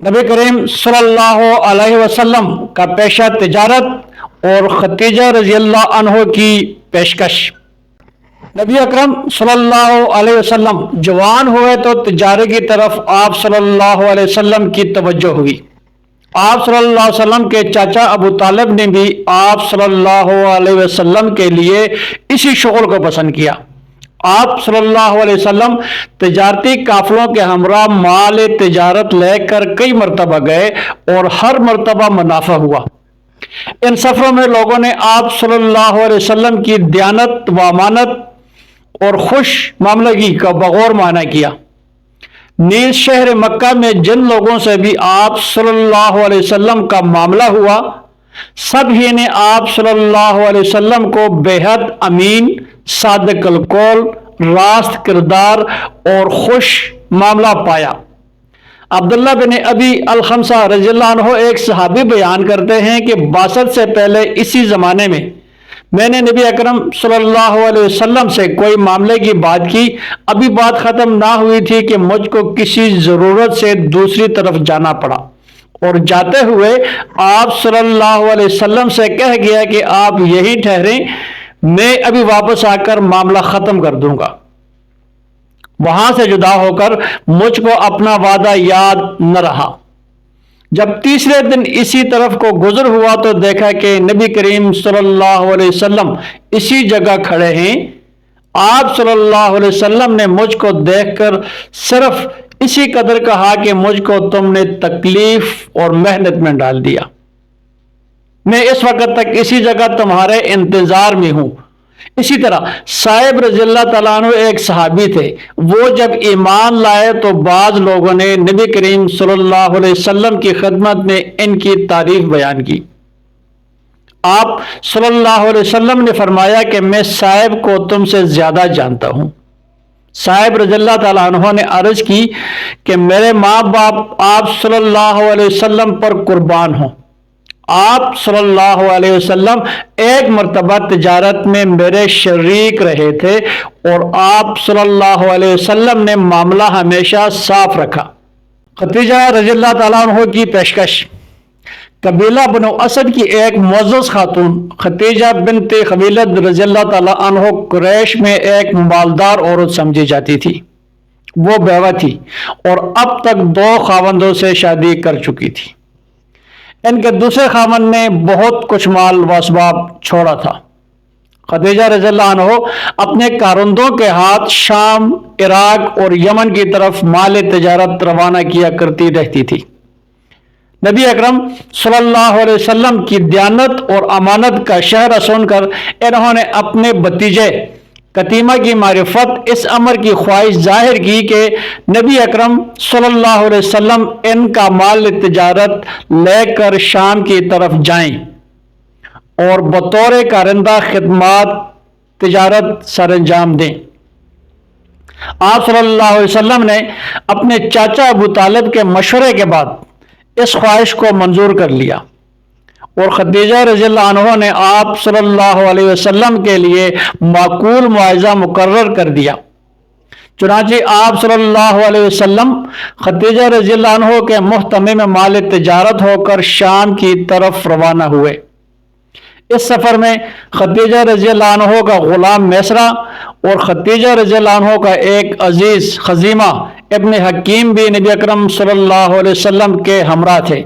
नबी करीम सल्लल्लाहु अलैहि वसल्लम का पेशा तिजारत और खदीजा रजी अल्लाह अन्हो की पेशकश। नबी अकरम सल्लल्लाहु अलैहि वसल्लम जवान हुए तो तिजारत की तरफ आप सल्लल्लाहु अलैहि वसल्लम की तवज्जो हुई। आप सल्लल्लाहु अलैहि वसल्लम के चाचा अबू तालिब ने भी आप सल्लल्लाहु अलैहि वसल्लम के लिए इसी शुगल को पसंद किया। आप सल्लल्लाहु अलैहि वसल्लम तिजारती काफिलों के हमरा माल तिजारत लेकर कई मरतबा गए और हर मरतबा मुनाफा हुआ। इन सफरों में लोगों ने आप सल्लल्लाहु अलैहि वसल्लम की दयानत व अमानत और खुश मामलगी का बगौर माना किया। नीज शहर मक्का में जिन लोगों से भी आप सल्लल्लाहु अलैहि वसल्लम का मामला हुआ, सब ही ने आप सल्लल्लाहु अलैहि वसल्लम को बेहद अमीन, सादिक अल कौल, रास्त किरदार और खुश मामला पाया। अब्दुल्ला बिन अबी अल खमसा रज़ियल्लाहु अन्हु एक सहाबी बयान करते हैं कि बासत से पहले इसी जमाने में मैंने नबी अकरम सल्लल्लाहु अलैहि वसल्लम से कोई मामले की बात की। अभी बात खत्म ना हुई थी कि मुझको किसी जरूरत से दूसरी तरफ जाना पड़ा और जाते हुए आप सल्लल्लाहु अलैहि वसल्लम से कह गया कि आप यहीं ठहरें, मैं अभी वापस आकर मामला खत्म कर दूंगा। वहां से जुदा होकर मुझको अपना वादा याद न रहा। जब तीसरे दिन इसी तरफ को गुजर हुआ तो देखा कि नबी करीम सल्लल्लाहु अलैहि वसल्लम इसी जगह खड़े हैं। आप सल्लल्लाहु अलैहि वसल्लम ने मुझको देखकर सिर्फ इसी कदर कहा कि मुझको तुमने तकलीफ और मेहनत में डाल दिया। मैं इस वक्त तक इसी जगह तुम्हारे इंतजार में हूं। इसी तरह साहिब रज़ियल्लाहु तआला अन्हु एक सहाबी थे। वो जब ईमान लाए तो बाज लोगों ने नबी करीम सल्लल्लाहु अलैहि वसल्लम की खिदमत में इनकी तारीफ बयान की। आप सल्लल्लाहु अलैहि वसल्लम ने फरमाया कि मैं साहिब को तुमसे ज्यादा जानता हूं। साहिब रज़ियल्लाहु तआला अन्हु ने अर्ज की कि मेरे माँ बाप आप सल्लल्लाहु अलैहि वसल्लम पर कुर्बान हों। आप सल्लल्लाहु अलैहि वसल्लम एक मर्तबा तिजारत में मेरे शरीक रहे थे और आप सल्लल्लाहु अलैहि वसल्लम ने मामला हमेशा साफ रखा। खदीजा रज़ियल्लाहु तआला अन्हा की पेशकश। कबीला बनो असद की एक मुअज़्ज़ज़ खातून खदीजा बिन्ते खवीलद रज़ियल्लाहु तआला अन्हा कुरैश में एक मालदार औरत समझी जाती थी। वो बेवा थी और अब तक 2 खावंदों से शादी कर चुकी थी। इनके दूसरे खामन ने बहुत कुछ माल व असबाब छोड़ा था। खदीजा रज़ियल्लाहु अन्हा अपने कारंदों के हाथ शाम, इराक और यमन की तरफ माल तिजारत रवाना किया करती रहती थी। नबी अकरम सल्लल्लाहु अलैहि वसल्लम की दयानत और अमानत का शहर सुनकर इन्होंने अपने भतीजे कतीमा की मारिफत इस अमर की ख्वाहिश जाहिर की कि नबी अकरम सल्लल्लाहु अलैहि वसल्लम इनका माल तिजारत लेकर शाम की तरफ जाएं और बतौर कारिंदा खिदमत तिजारत सरंजाम दें। आप सल्लल्लाहु अलैहि वसल्लम ने अपने चाचा अबू तालिब के मशवरे के बाद इस ख्वाहिश को मंजूर कर लिया और खदीजा रज़ियल्लाहु अन्हा ने आप सल्लल्लाहु अलैहि वसल्लम के लिए माकूल मुआवजा मुकर्रर कर दिया। चुनांचे आप सल्लल्लाहु अलैहि वसल्लम खदीजा रज़ियल्लाहु अन्हा के मुहतमे में माल तिजारत होकर शाम की तरफ रवाना हुए। इस सफर में खदीजा रज़ियल्लाहु अन्हा का गुलाम मैसरा और खदीजा रज़ियल्लाहु अन्हा का एक अजीज खजीमा इब्न हकीम भी नबी अकरम सल्लल्लाहु अलैहि वसल्लम के हमरा थे।